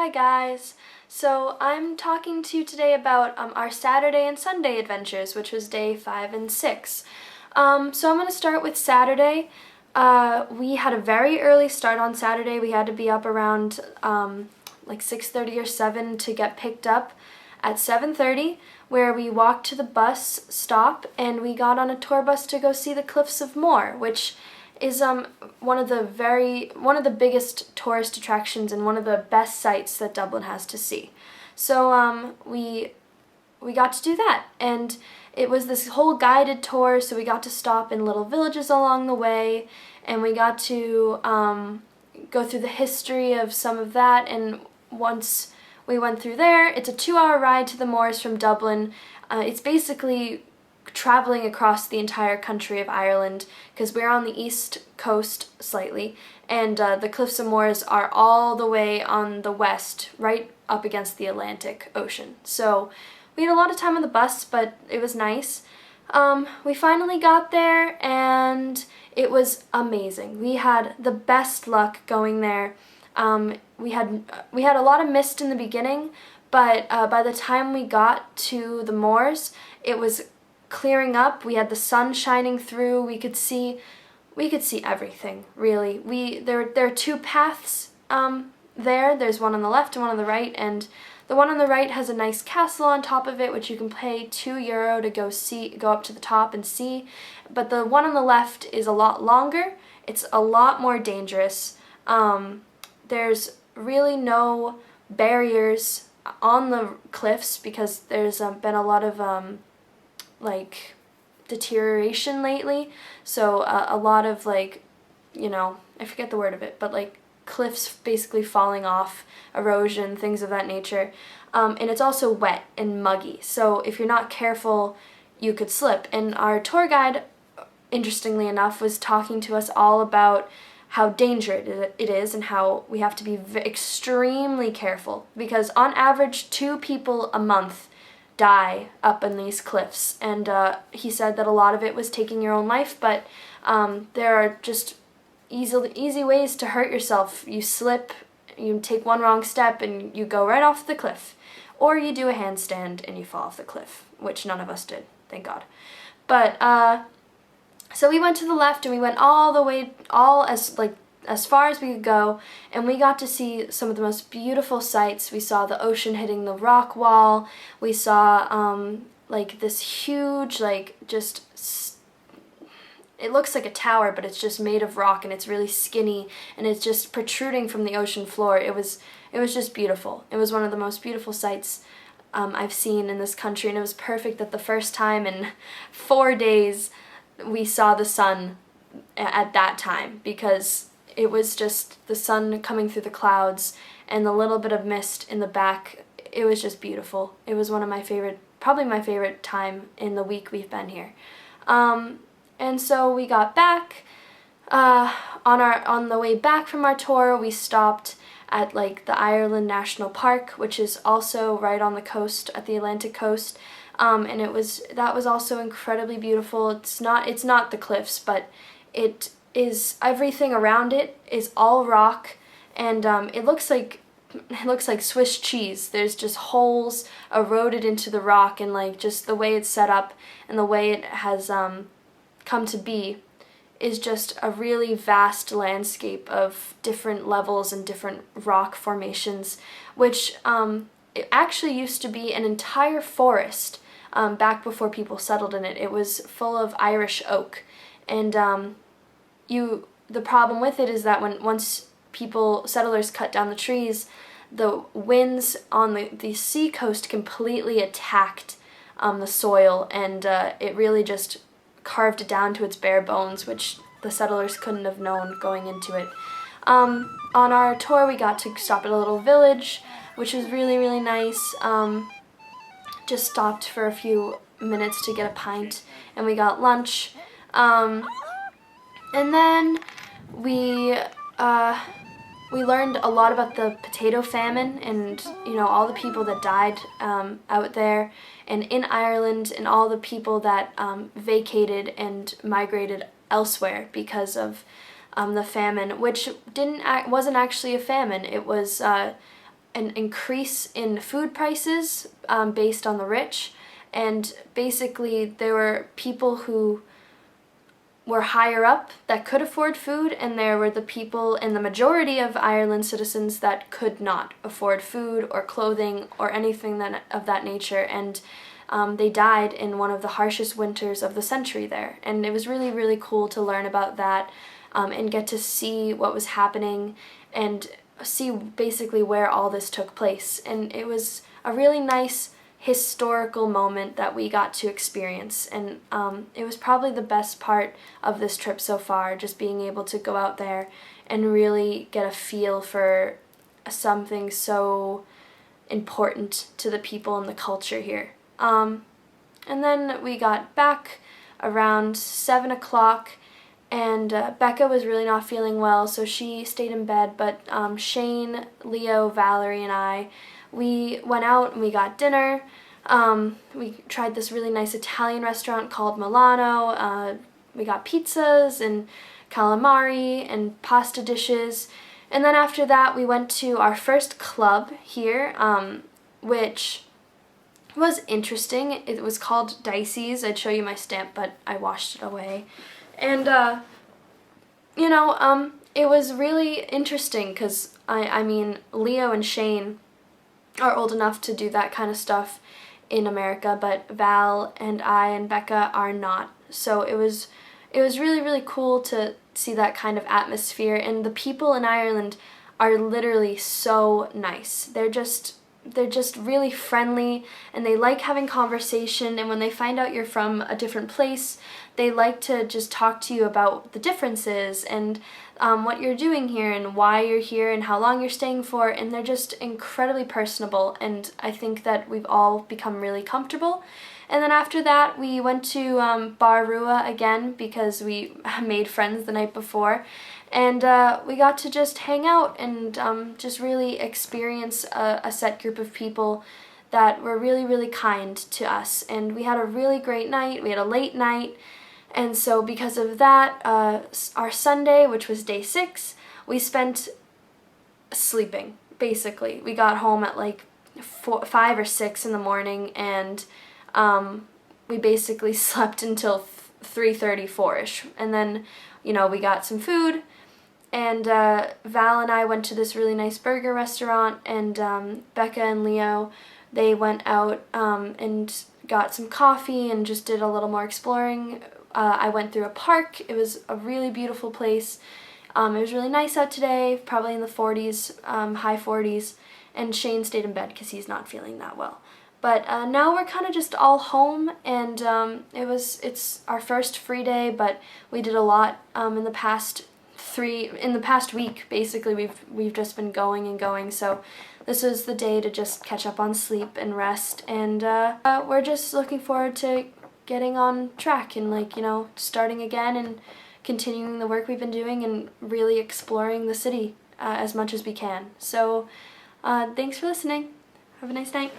Hi guys! So I'm talking to you today about our Saturday and Sunday adventures, which was day 5 and 6. So I'm going to start with Saturday. We had a very early start on Saturday. We had to be up around like 6:30 or 7 to get picked up at 7:30, where we walked to the bus stop and we got on a tour bus to go see the Cliffs of Moher, which is one of the biggest tourist attractions and one of the best sights that Dublin has to see. So we got to do that, and it was this whole guided tour, so we got to stop in little villages along the way, and we got to go through the history of some of that. And once we went through there, it's a 2-hour ride to the moors from Dublin. It's basically traveling across the entire country of Ireland, because we're on the east coast slightly, and the Cliffs of Moher are all the way on the west, right up against the Atlantic Ocean. So we had a lot of time on the bus, but it was nice. We finally got there, and it was amazing. We had the best luck going there. We had a lot of mist in the beginning, but by the time we got to the moors, it was clearing up. We had the sun shining through. We could see everything, really. There are two paths there. There's one on the left and one on the right, and the one on the right has a nice castle on top of it, which you can pay €2 to go up to the top and see. But the one on the left is a lot longer. It's a lot more dangerous. There's really no barriers on the cliffs because there's been a lot of like deterioration lately, so a lot of I forget the word of it, but like cliffs basically falling off, erosion, things of that nature, and it's also wet and muggy, so if you're not careful you could slip. And our tour guide, interestingly enough, was talking to us all about how dangerous it is and how we have to be extremely careful, because on average 2 people a month die up in these cliffs, and he said that a lot of it was taking your own life, but there are just easy ways to hurt yourself. You slip, you take one wrong step, and you go right off the cliff, or you do a handstand and you fall off the cliff, which none of us did, thank God. But so we went to the left, and we went all the way, as far as we could go, and we got to see some of the most beautiful sights. We saw the ocean hitting the rock wall. We saw this huge, it looks like a tower, but it's just made of rock, and it's really skinny, and it's just protruding from the ocean floor. It was just beautiful. It was one of the most beautiful sights I've seen in this country, and it was perfect that the first time in 4 days we saw the sun at that time, because it was just the sun coming through the clouds and the little bit of mist in the back. It was just beautiful. It was one of my favorite, probably my favorite time in the week we've been here. And so we got back. On the way back from our tour, we stopped at the Ireland National Park, which is also right on the coast, at the Atlantic coast. And that was also incredibly beautiful. It's not the cliffs, but it is, everything around it is all rock, and it looks like Swiss cheese. There's just holes eroded into the rock, and just the way it's set up and the way it has come to be is just a really vast landscape of different levels and different rock formations, which it actually used to be an entire forest back before people settled in it. It was full of Irish oak, and the problem with it is that once settlers cut down the trees, the winds on the sea coast completely attacked the soil, and it really just carved it down to its bare bones, which the settlers couldn't have known going into it. On our tour, we got to stop at a little village, which was really, really nice. Just stopped for a few minutes to get a pint, and we got lunch. And then we learned a lot about the potato famine, and all the people that died out there and in Ireland, and all the people that vacated and migrated elsewhere because of the famine, which wasn't actually a famine. It was an increase in food prices based on the rich, and basically there were people who were higher up that could afford food, and there were the people in the majority of Ireland citizens that could not afford food or clothing or anything of that nature, and they died in one of the harshest winters of the century there. And it was really, really cool to learn about that and get to see what was happening and see basically where all this took place. And it was a really nice historical moment that we got to experience, and it was probably the best part of this trip so far, just being able to go out there and really get a feel for something so important to the people and the culture here. And then we got back around 7 o'clock, and Becca was really not feeling well, so she stayed in bed, but Shane, Leo, Valerie, and I, we went out and we got dinner. We tried this really nice Italian restaurant called Milano. We got pizzas and calamari and pasta dishes. And then after that we went to our first club here, which was interesting. It was called Dicey's. I'd show you my stamp, but I washed it away. And, it was really interesting because, I mean, Leo and Shane are old enough to do that kind of stuff in America, but Val and I and Becca are not. So it was really, really cool to see that kind of atmosphere, and the people in Ireland are literally so nice. They're just really friendly, and they like having conversation, and when they find out you're from a different place, they like to just talk to you about the differences and what you're doing here and why you're here and how long you're staying for, and they're just incredibly personable, and I think that we've all become really comfortable. And then after that we went to Bar Rua again because we made friends the night before, and we got to just hang out and just really experience a set group of people that were really, really kind to us, and we had a really great night. We had a late night. And so because of that, our Sunday, which was day 6, we spent sleeping, basically. We got home at like 5 or 6 in the morning, and we basically slept until 3:30, 4-ish. And then, we got some food, and Val and I went to this really nice burger restaurant, and Becca and Leo, they went out and got some coffee and just did a little more exploring. I went through a park. It was a really beautiful place. It was really nice out today, probably in the 40s, high 40s, and Shane stayed in bed because he's not feeling that well. But now we're kind of just all home, and it's our first free day, but we did a lot in the past week. Basically, we've just been going and going, so this was the day to just catch up on sleep and rest, and we're just looking forward to getting on track and starting again and continuing the work we've been doing and really exploring the city as much as we can. So thanks for listening. Have a nice night.